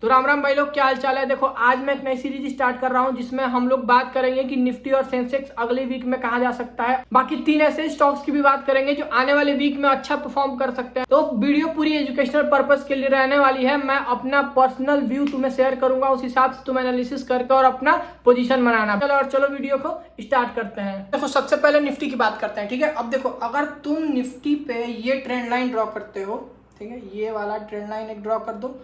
तो राम राम भाई लोग, क्या हाल चाल है। देखो आज मैं एक नई सीरीज स्टार्ट कर रहा हूं जिसमें हम लोग बात करेंगे कि निफ्टी और सेंसेक्स अगले वीक में कहा जा सकता है। बाकी 3 ऐसे स्टॉक्स की भी बात करेंगे जो आने वाले वीक में अच्छा परफॉर्म कर सकते हैं। तो वीडियो पूरी एजुकेशनल पर्पस के लिए रहने वाली है। मैं अपना पर्सनल व्यू तुम्हें शेयर करूंगा, उस हिसाब से तुम एनालिसिस करके और अपना पोजीशन बनाना। चलो वीडियो को स्टार्ट करते हैं। देखो सबसे पहले निफ्टी की बात करते हैं, ठीक है। अब देखो अगर तुम निफ्टी पे ये ट्रेंड लाइन ड्रॉ करते हो, ठीक है, ये वाला ट्रेंड लाइन एक ड्रॉ कर दो,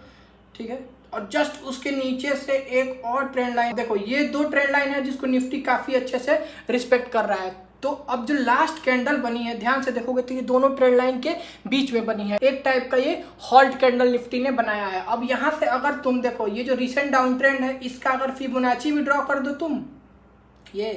ठीक है, और जस्ट उसके नीचे से एक और ट्रेंड लाइन। देखो ये 2 ट्रेंड लाइन है जिसको निफ्टी काफी अच्छे से रिस्पेक्ट कर रहा है। तो अब जो लास्ट कैंडल बनी है, ध्यान से देखोगे तो ये दोनों ट्रेंड लाइन के बीच में बनी है। एक टाइप का ये हॉल्ट कैंडल निफ्टी ने बनाया है। अब यहाँ से अगर तुम देखो ये जो रिसेंट डाउन ट्रेंड है, इसका अगर फिबोनाची भी ड्रॉ कर दो तुम, ये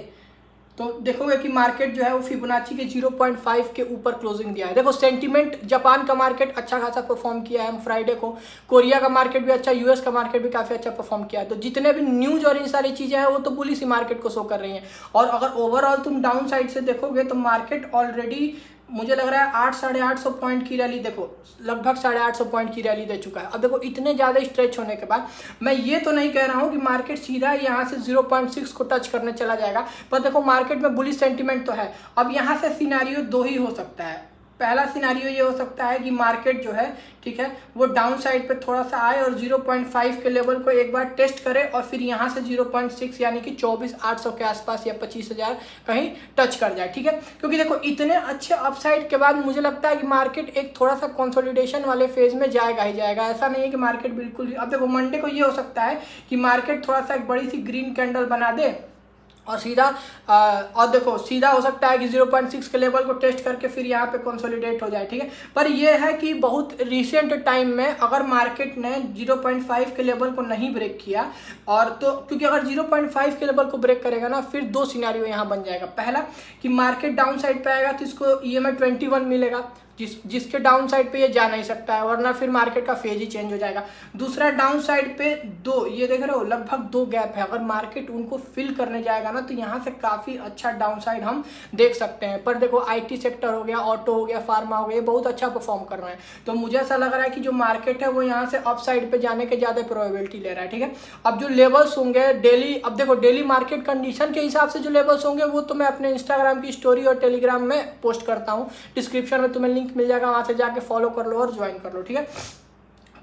तो देखोगे कि मार्केट जो है वो फिबोनाची के 0.5 के ऊपर क्लोजिंग दिया है। देखो सेंटीमेंट, जापान का मार्केट अच्छा खासा परफॉर्म किया है फ्राइडे को, कोरिया का मार्केट भी अच्छा, यूएस का मार्केट भी काफी अच्छा परफॉर्म किया है। तो जितने भी न्यूज और ये सारी चीजें हैं वो तो बुलिश मार्केट को शो कर रही हैं। और अगर ओवरऑल तुम डाउन साइड से देखोगे तो मार्केट ऑलरेडी मुझे लग रहा है 800-850 पॉइंट की रैली, देखो लगभग 850 पॉइंट की रैली दे चुका है। अब देखो इतने ज़्यादा स्ट्रेच होने के बाद मैं ये तो नहीं कह रहा हूँ कि मार्केट सीधा यहाँ से 0.6 को टच करने चला जाएगा, पर देखो मार्केट में बुलिश सेंटीमेंट तो है। अब यहाँ से सिनेरियो 2 ही हो सकता है। पहला सिनेरियो ये हो सकता है कि मार्केट जो है, ठीक है, वो डाउन साइड पे थोड़ा सा आए और 0.5 के लेवल को एक बार टेस्ट करे और फिर यहाँ से 0.6 यानी कि 24,800 के आसपास या 25,000 कहीं टच कर जाए, ठीक है। क्योंकि देखो इतने अच्छे अपसाइड के बाद मुझे लगता है कि मार्केट एक थोड़ा सा कंसोलिडेशन वाले फेज में जाएगा ही जाएगा। ऐसा नहीं है कि मार्केट बिल्कुल, अब देखो मंडे को ये हो सकता है कि मार्केट थोड़ा सा एक बड़ी सी ग्रीन कैंडल बना दे और सीधा और देखो सीधा हो सकता है कि 0.6 के लेवल को टेस्ट करके फिर यहाँ पे कंसोलिडेट हो जाए, ठीक है। पर यह है कि बहुत रिसेंट टाइम में अगर मार्केट ने 0.5 के लेवल को नहीं ब्रेक किया, और तो क्योंकि अगर 0.5 के लेवल को ब्रेक करेगा ना, फिर 2 सिनेरियो यहाँ बन जाएगा। पहला कि मार्केट डाउन साइड पे आएगा तो इसको EMA 21 मिलेगा, जिसके डाउन साइड पे ये जा नहीं सकता है, वरना फिर मार्केट का फेज ही चेंज हो जाएगा। दूसरा डाउन साइड पे 2, ये देख रहे हो लगभग 2 गैप है, अगर मार्केट उनको फिल करने जाएगा ना तो यहाँ से काफ़ी अच्छा डाउन साइड हम देख सकते हैं। पर देखो IT सेक्टर हो गया, ऑटो हो गया, फार्मा हो गया, ये बहुत अच्छा परफॉर्म कर रहे हैं। तो मुझे ऐसा लग रहा है कि जो मार्केट है वो यहाँ से अप साइड पे जाने के ज़्यादा प्रोबेबिलिटी ले रहा है, ठीक है। अब जो लेवल्स होंगे डेली, अब देखो डेली मार्केट कंडीशन के हिसाब से जो लेवल्स होंगे वो तो मैं अपने इंस्टाग्राम की स्टोरी और टेलीग्राम में पोस्ट करता हूँ, डिस्क्रिप्शन में तुम्हें लिंक मिल जाएगा, वहां से जाके फॉलो कर लो और ज्वाइन कर लो, ठीक है।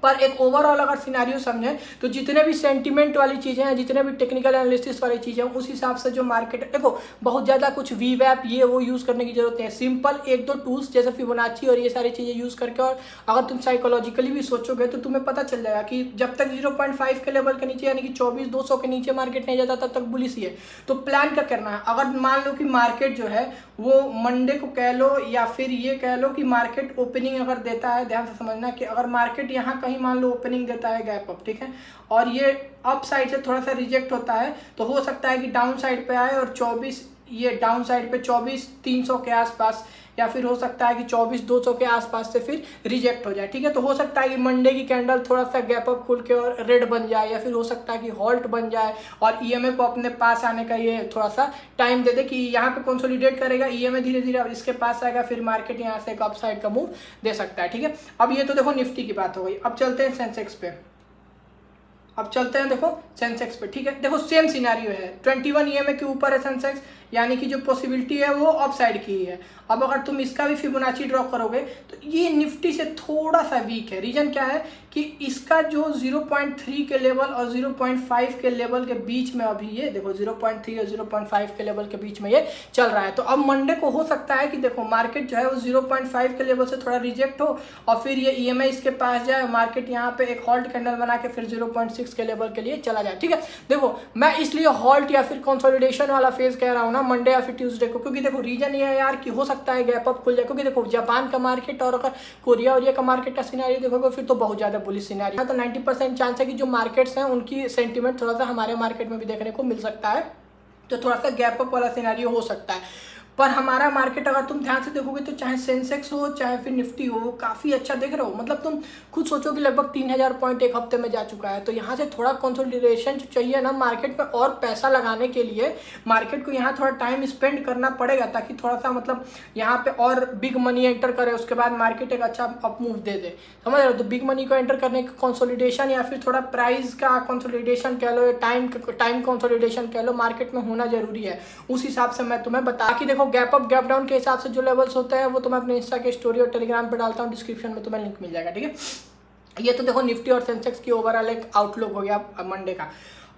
पर एक ओवरऑल अगर सिनेरियो समझें तो जितने भी सेंटीमेंट वाली चीज़ें हैं, जितने भी टेक्निकल एनालिसिस वाली चीज़ें हैं, उस हिसाब से जो मार्केट है, देखो बहुत ज़्यादा कुछ वीवैप ये वो यूज़ करने की जरूरत नहीं है। सिंपल 1-2 टूल्स जैसे फिबोनाची और ये सारी चीज़ें यूज़ करके, और अगर तुम साइकोलॉजिकली भी सोचोगे तो तुम्हें पता चल जाएगा कि जब तक 0.5 के लेवल के नीचे यानी कि 24,200 के नीचे मार्केट नहीं जाता तब तक बुलिश ही है। तो प्लान क्या करना है, अगर मान लो कि मार्केट जो है वो मंडे को कह लो या फिर ये कह लो कि मार्केट ओपनिंग अगर देता है, ध्यान से समझना कि अगर मार्केट यहाँ कहीं मान लो ओपनिंग देता है गैप अप, ठीक है, और ये अप साइड से थोड़ा सा रिजेक्ट होता है, तो हो सकता है कि डाउन साइड पे आए और 24, ये डाउन साइड पे 24,300 के आसपास, या फिर हो सकता है कि 24,200 के आसपास से फिर रिजेक्ट हो जाए, ठीक है। तो हो सकता है कि मंडे की कैंडल थोड़ा सा गैप अप खुल के और रेड बन जाए, या फिर हो सकता है कि हॉल्ट बन जाए और EMA को अपने पास आने का ये थोड़ा सा टाइम दे दे कि यहाँ पे कंसोलिडेट करेगा, EMA धीरे धीरे इसके पास आएगा, फिर मार्केट यहाँ से एक अपसाइड का मूव दे सकता है, ठीक है। अब ये तो देखो निफ्टी की बात हो गई। अब चलते हैं सेंसेक्स पे, अब चलते हैं देखो सेंसेक्स पे, ठीक है। देखो सेम सिनेरियो है, 21 EMA के ऊपर है सेंसेक्स, यानी कि जो पॉसिबिलिटी है वो अप साइड की ही है। अब अगर तुम इसका भी फिबोनाची ड्रॉ करोगे तो ये निफ्टी से थोड़ा सा वीक है। रीजन क्या है कि इसका जो 0.3 के लेवल और 0.5 के लेवल के बीच में, अभी ये देखो 0.3 और 0.5 के लेवल के बीच में ये चल रहा है। तो अब मंडे को हो सकता है कि देखो मार्केट जो है वो 0.5 के लेवल से थोड़ा रिजेक्ट हो और फिर ये EMA इसके पास जाए, मार्केट यहाँ पे एक हॉल्ट कैंडल बना के फिर 0.6 के लेवल के लिए चला जाए, ठीक है। देखो मैं इसलिए हॉल्ट या फिर कंसोलिडेशन वाला फेज कह रहा हूँ ना मंडे या फिर ट्यूसडे को, क्योंकि देखो रीजन ये है यार कि हो सकता है गैप अप खुल जाए। क्योंकि देखो जापान का मार्केट और अगर कोरिया और ये का मार्केट का सिनेरियो देखोगे फिर तो बहुत ज्यादा बुलिश सिनेरियो, तो 90% चांस है कि जो मार्केट्स हैं उनकी सेंटीमेंट थोड़ा सा हमारे मार्केट में भी देखने को मिल सकता है। तो थोड़ा सा गैप अप वाला सिनेरियो हो सकता है। पर हमारा मार्केट अगर तुम ध्यान से देखोगे तो चाहे सेंसेक्स हो चाहे फिर निफ्टी हो, काफ़ी अच्छा देख रहे हो। मतलब तुम खुद सोचो कि लगभग 3000 पॉइंट एक हफ्ते में जा चुका है। तो यहाँ से थोड़ा कंसोलिडेशन चाहिए ना मार्केट में, और पैसा लगाने के लिए मार्केट को यहाँ थोड़ा टाइम स्पेंड करना पड़ेगा, ताकि थोड़ा सा मतलब यहाँ पे और बिग मनी एंटर करे, उसके बाद मार्केट एक अच्छा अप मूव दे दे, समझ रहे हो। तो बिग मनी को एंटर करने का कंसोलिडेशन या फिर थोड़ा प्राइस का कंसोलिडेशन कह लो, टाइम कंसोलिडेशन कह लो, मार्केट में होना जरूरी है। उस हिसाब से मैं तुम्हें बता कि देखो गैप अप गैप डाउन के हिसाब से जो लेवल्स होते हैं वो तो मैं अपने इंस्टा के स्टोरी और टेलीग्राम पे डालता हूँ, डिस्क्रिप्शन में तुम्हें लिंक मिल जाएगा, ठीक है। ये तो देखो निफ्टी और सेंसेक्स की ओवरऑल एक आउटलुक हो गया मंडे का।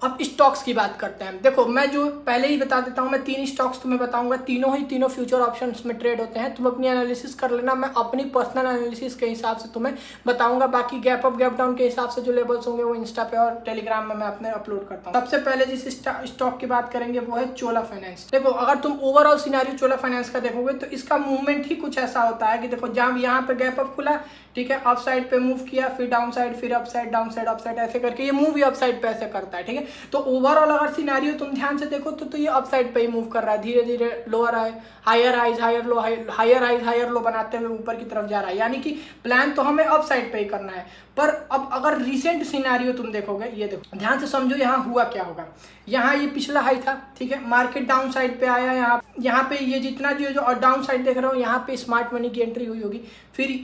अब स्टॉक्स की बात करते हैं। देखो मैं जो पहले ही बता देता हूँ, मैं 3 स्टॉक्स तुम्हें बताऊंगा, तीनों फ्यूचर ऑप्शंस में ट्रेड होते हैं। तुम अपनी एनालिसिस कर लेना, मैं अपनी पर्सनल एनालिसिस के हिसाब से तुम्हें बताऊंगा। बाकी गैप अप गैप डाउन के हिसाब से जो लेवल्स होंगे वो इंस्टा पे और टेलीग्राम में मैं अपने अपलोड करता हूँ। सबसे पहले जिस स्टॉक की बात करेंगे वो है चोला फाइनेंस। देखो अगर तुम ओवरऑल सिनेरियो चोला फाइनेंस का देखोगे तो इसका मूवमेंट ही कुछ ऐसा होता है कि देखो जहाँ यहाँ पे गैप अप खुला, ठीक है, अप साइड पे मूव किया, फिर डाउन साइड, फिर up side, down side, up side, ऐसे करके ये मूव ही अप साइड पे ऐसे करता है, ठीक है। तो ओवरऑल अगर सिनेरियो तुम ध्यान से देखो तो ये अप साइड पे ही मूव कर रहा है, धीरे धीरे lower higher highs higher low, higher highs higher low बनाते हुए ऊपर की तरफ जा रहा है। यानी कि प्लान तो हमें अप साइड पे ही करना है। पर अब अगर रिसेंट सिनेरियो तुम देखोगे, ये देखो ध्यान से समझो, यहाँ हुआ क्या होगा। यहाँ ये पिछला हाई था, ठीक है, मार्केट डाउन साइड पे आया, यहाँ पे ये जितना जो डाउन साइड देख रहे हो यहाँ पे स्मार्ट मनी की एंट्री हुई होगी। फिर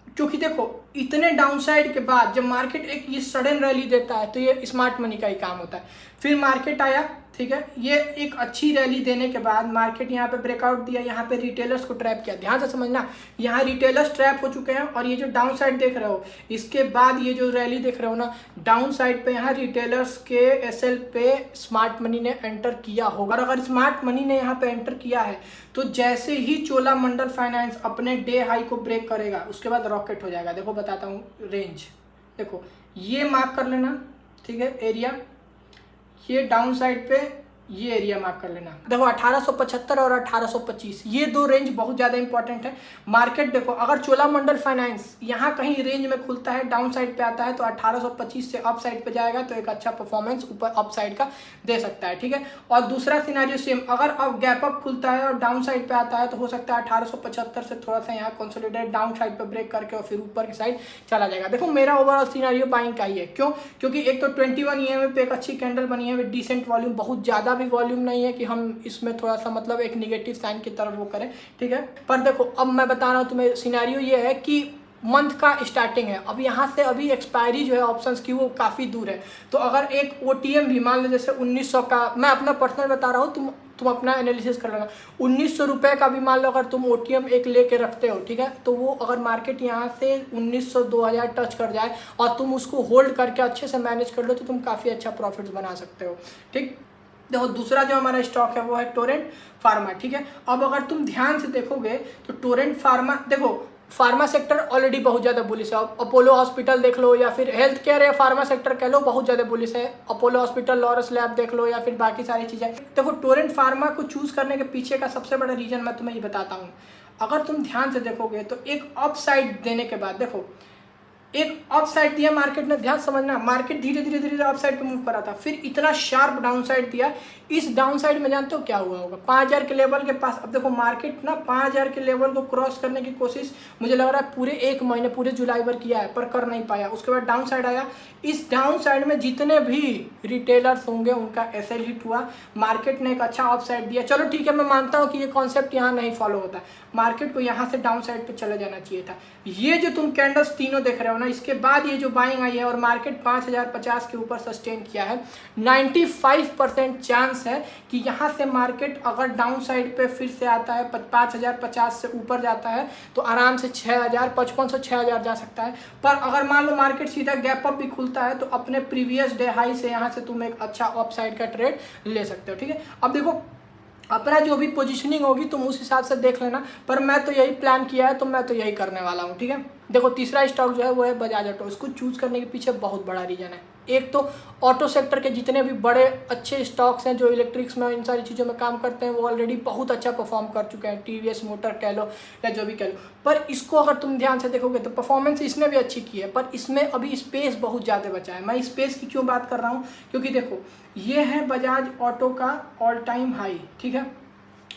क्योंकि देखो इतने डाउनसाइड के बाद जब मार्केट एक ये सडन रैली देता है तो ये स्मार्ट मनी का ही काम होता है। फिर मार्केट आया, ठीक है, ये एक अच्छी रैली देने के बाद मार्केट यहाँ पे ब्रेकआउट दिया, यहाँ पे रिटेलर्स को ट्रैप किया। ध्यान से समझना, यहाँ रिटेलर्स ट्रैप हो चुके हैं और ये जो डाउन साइड देख रहे हो, इसके बाद ये जो रैली देख रहे हो ना, डाउन साइड पे यहाँ रिटेलर्स के एसएल पे स्मार्ट मनी ने एंटर किया होगा। और अगर स्मार्ट मनी ने यहाँ पे एंटर किया है तो जैसे ही चोलामंडल फाइनेंस अपने डे हाई को ब्रेक करेगा उसके बाद रॉकेट हो जाएगा। देखो बताता हूँ रेंज, देखो ये मार्क कर लेना, ठीक है, एरिया, ये डाउन साइड पे ये एरिया मार्क कर लेना। देखो 1875 और 1825 ये दो रेंज बहुत ज़्यादा इंपॉर्टेंट है। मार्केट देखो अगर चोलामंडल फाइनेंस यहाँ कहीं रेंज में खुलता है, डाउन साइड पे आता है तो 1825 से अप साइड पे जाएगा तो एक अच्छा परफॉर्मेंस ऊपर अप साइड का दे सकता है, ठीक है। और दूसरा सिनेरियो सेम, अगर अब गैप अप खुलता है और डाउन साइड पे आता है तो हो सकता है 1875 से थोड़ा सा यहाँ कंसोलिडेट डाउन साइड पे ब्रेक करके और फिर ऊपर की साइड चला जाएगा। देखो मेरा ओवरऑल सिनेरियो बाइंग का ही है। क्यों? क्योंकि एक तो 21 EMA पे एक अच्छी कैंडल बनी है विद डिसेंट वॉल्यूम, बहुत ज़्यादा भी वॉल्यूम नहीं है कि हम इसमें थोड़ा सा मतलब एक निगेटिव साइन की तरफ वो करें, ठीक है। पर देखो अब मैं बता रहा हूँ तुम्हें, सिनेरियो ये है कि मंथ का स्टार्टिंग है, अब यहाँ से अभी एक्सपायरी जो है ऑप्शंस की वो काफ़ी दूर है। तो अगर एक OTM भी मान लो जैसे 1900 का, मैं अपना पर्सनल बता रहा हूँ, तुम अपना एनालिसिस कर लेना, 1900 रुपये का भी मान लो अगर तुम OTM एक लेके रखते हो, ठीक है, तो वो अगर मार्केट यहाँ से 1900 2000 टच कर जाए और तुम उसको होल्ड करके अच्छे से मैनेज कर लो तो तुम काफ़ी अच्छा प्रॉफिट बना सकते हो, ठीक। देखो दूसरा जो हमारा स्टॉक है वो है टोरेंट फार्मा, ठीक है। अब अगर तुम ध्यान से देखोगे तो टोरेंट फार्मा, देखो फार्मा सेक्टर ऑलरेडी बहुत ज़्यादा बुलिश है। अपोलो हॉस्पिटल देख लो या फिर हेल्थ केयर या फार्मा सेक्टर कह लो, बहुत ज़्यादा बुलिश है। अपोलो हॉस्पिटल, लॉरस लैब देख लो या फिर बाकी सारी चीज़ें। देखो टोरेंट फार्मा को चूज़ करने के पीछे का सबसे बड़ा रीज़न मैं तुम्हें ये बताता हूँ। अगर तुम ध्यान से देखोगे तो एक अप साइड देने के बाद, देखो एक अप साइड दिया मार्केट ने, ध्यान समझना, मार्केट धीरे धीरे धीरे धीरे अप साइड पे मूव करा था, फिर इतना शार्प डाउन साइड दिया। इस डाउन साइड में जानते हो क्या हुआ होगा? 5000 के लेवल के पास। अब देखो मार्केट ना 5000 के लेवल को क्रॉस करने की कोशिश मुझे लग रहा है पूरे एक महीने, पूरे जुलाई भर किया है, पर कर नहीं पाया। उसके बाद डाउन साइड आया, इस डाउन साइड में जितने भी रिटेलर्स होंगे उनका एसएल हिट हुआ, मार्केट ने एक अच्छा अप साइड दिया। चलो ठीक है, मैं मानता हूँ कि ये कॉन्सेप्ट यहाँ नहीं फॉलो होता, मार्केट को यहाँ से डाउन साइड पे चले जाना चाहिए था। ये जो तुम कैंडल्स तीनों देख रहे हो ना, इसके बाद ये जो बाइंग आई है और मार्केट 5050 के ऊपर सस्टेन किया है, 95% चांस है कि यहाँ से मार्केट अगर डाउन साइड पे फिर से आता है, 5050 से ऊपर जाता है तो आराम से 5500 6000 जा सकता है। पर अगर मान लो मार्केट सीधा गैप अप भी खुलता है तो अपने प्रीवियस डे हाई से यहाँ से तुम एक अच्छा अप साइड का ट्रेड ले सकते हो, ठीक है। अब देखो अपना जो भी पोजीशनिंग होगी तुम उस हिसाब से देख लेना, पर मैं तो यही प्लान किया है तो मैं तो यही करने वाला हूँ, ठीक है। देखो तीसरा स्टॉक जो है वो है बजाज ऑटो। इसको चूज करने के पीछे बहुत बड़ा रीजन है। एक तो ऑटो सेक्टर के जितने भी बड़े अच्छे स्टॉक्स हैं जो इलेक्ट्रिक्स में इन सारी चीज़ों में काम करते हैं वो ऑलरेडी बहुत अच्छा परफॉर्म कर चुके हैं, टीवीएस मोटर कह लो या जो भी कह लो। पर इसको अगर तुम ध्यान से देखोगे तो परफॉर्मेंस इसने भी अच्छी की है, पर इसमें अभी स्पेस बहुत ज़्यादा बचा है। मैं स्पेस की क्यों बात कर रहा हूँ? क्योंकि देखो ये है बजाज ऑटो का ऑल टाइम हाई, ठीक है,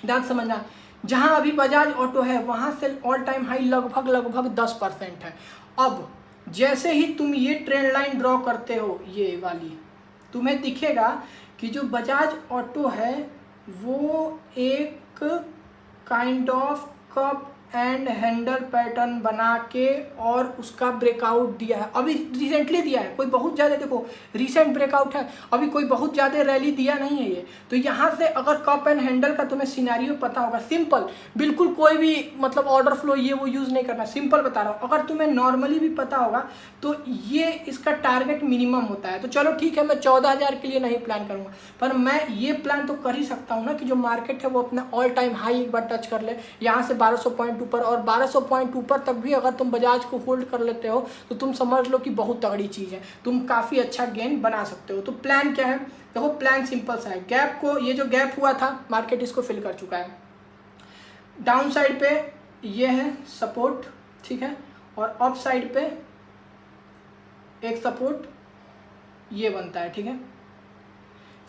ध्यान समझना। जहां अभी बजाज ऑटो है वहां से ऑल टाइम हाई लगभग 10% है। अब जैसे ही तुम ये ट्रेंड लाइन ड्रॉ करते हो, ये वाली, तुम्हें दिखेगा कि जो बजाज ऑटो है वो एक kind of cup and handle pattern बना के और उसका ब्रेकआउट दिया है, अभी रिसेंटली दिया है, कोई बहुत ज़्यादा, देखो रिसेंट ब्रेकआउट है, अभी कोई बहुत ज़्यादा रैली दिया नहीं है ये। तो यहाँ से अगर कप एंड हैंडल का तुम्हें सिनेरियो पता होगा, सिंपल, बिल्कुल कोई भी मतलब ऑर्डर फ्लो ये वो यूज़ नहीं करना, सिंपल बता रहा हूँ, अगर तुम्हें नॉर्मली भी पता होगा तो ये इसका टारगेट मिनिमम होता है। तो चलो ठीक है, मैं 14,000 के लिए नहीं प्लान करूँगा, पर मैं ये प्लान तो कर ही सकता हूँ ना कि जो मार्केट है वो अपना ऑल टाइम हाई एक बार टच कर ले, यहाँ से 1200 पॉइंट ऊपर, और 1200 पॉइंट ऊपर तक भी अगर तुम बजाज को होल्ड कर लेते हो तो तुम समझ लो कि बहुत तगड़ी चीज़ है, तुम काफ़ी अच्छा गेन बना सकते हो। तो प्लान क्या है, देखो प्लान सिंपल सा है, गैप को, ये जो गैप हुआ था मार्केट इसको फिल कर चुका है, डाउन साइड पे ये है सपोर्ट, ठीक है, और अप साइड पे एक सपोर्ट ये बनता है, ठीक है,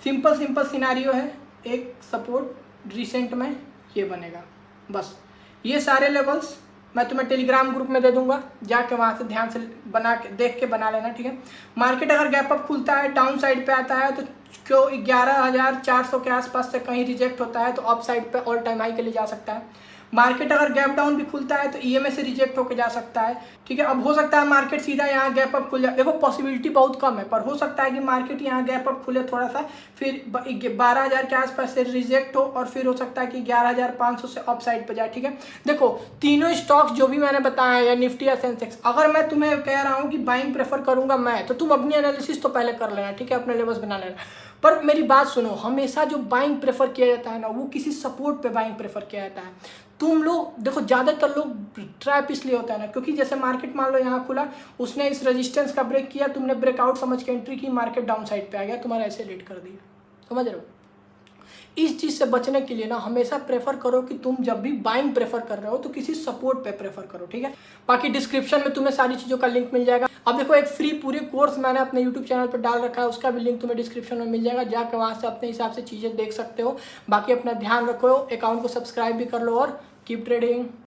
सिंपल सिनेरियो है, एक सपोर्ट रिसेंट में ये बनेगा, बस। ये सारे लेवल्स मैं तुम्हें टेलीग्राम ग्रुप में दे दूंगा, जाके वहाँ से ध्यान से बना के देख के बना लेना, ठीक है। मार्केट अगर गैप अप खुलता है, डाउन साइड पे आता है, तो क्यों 11,400 के आसपास से कहीं रिजेक्ट होता है तो अप साइड पे ऑल टाइम हाई के लिए जा सकता है। मार्केट अगर गैप डाउन भी खुलता है तो ईएमए से रिजेक्ट होकर जा सकता है, ठीक है। अब हो सकता है मार्केट सीधा यहाँ गैप अप खुल जाए, देखो पॉसिबिलिटी बहुत कम है, पर हो सकता है कि मार्केट यहाँ गैप अप खुले थोड़ा सा, फिर 12,000 के आसपास से रिजेक्ट हो, और फिर हो सकता है कि 11,500 से अप साइड पर जाए, ठीक है। देखो तीनों स्टॉक्स जो भी मैंने बताया, या निफ्टी या सेंसेक्स, अगर मैं तुम्हें कह रहा हूँ कि बाइंग प्रेफर करूंगा मैं, तो तुम अपनी एनालिसिस तो पहले कर लेना, ठीक है, अपने लेवल्स बना लेना। पर मेरी बात सुनो, हमेशा जो बाइंग प्रेफर किया जाता है ना, वो किसी सपोर्ट पे बाइंग प्रेफर किया जाता है। तुम लोग देखो, ज़्यादातर लोग ट्रैप इसलिए होता है ना, क्योंकि जैसे मार्केट मान लो यहाँ खुला, उसने इस रेजिस्टेंस का ब्रेक किया, तुमने ब्रेकआउट समझ के एंट्री की, मार्केट डाउन साइड पे आ गया, तुम्हारा ऐसे लेट कर दिया, समझ रहे हो। इस चीज़ से बचने के लिए ना हमेशा प्रेफर करो कि तुम जब भी बाइंग प्रेफर कर रहे हो तो किसी सपोर्ट पे प्रेफर करो, ठीक है। बाकी डिस्क्रिप्शन में तुम्हें सारी चीज़ों का लिंक मिल जाएगा। अब देखो एक फ्री पूरी कोर्स मैंने अपने यूट्यूब चैनल पर डाल रखा है, उसका भी लिंक तुम्हें डिस्क्रिप्शन में मिल जाएगा, जाकर वहाँ से अपने हिसाब से चीज़ें देख सकते हो। बाकी अपना ध्यान रखो, अकाउंट को सब्सक्राइब भी कर लो, और कीप ट्रेडिंग।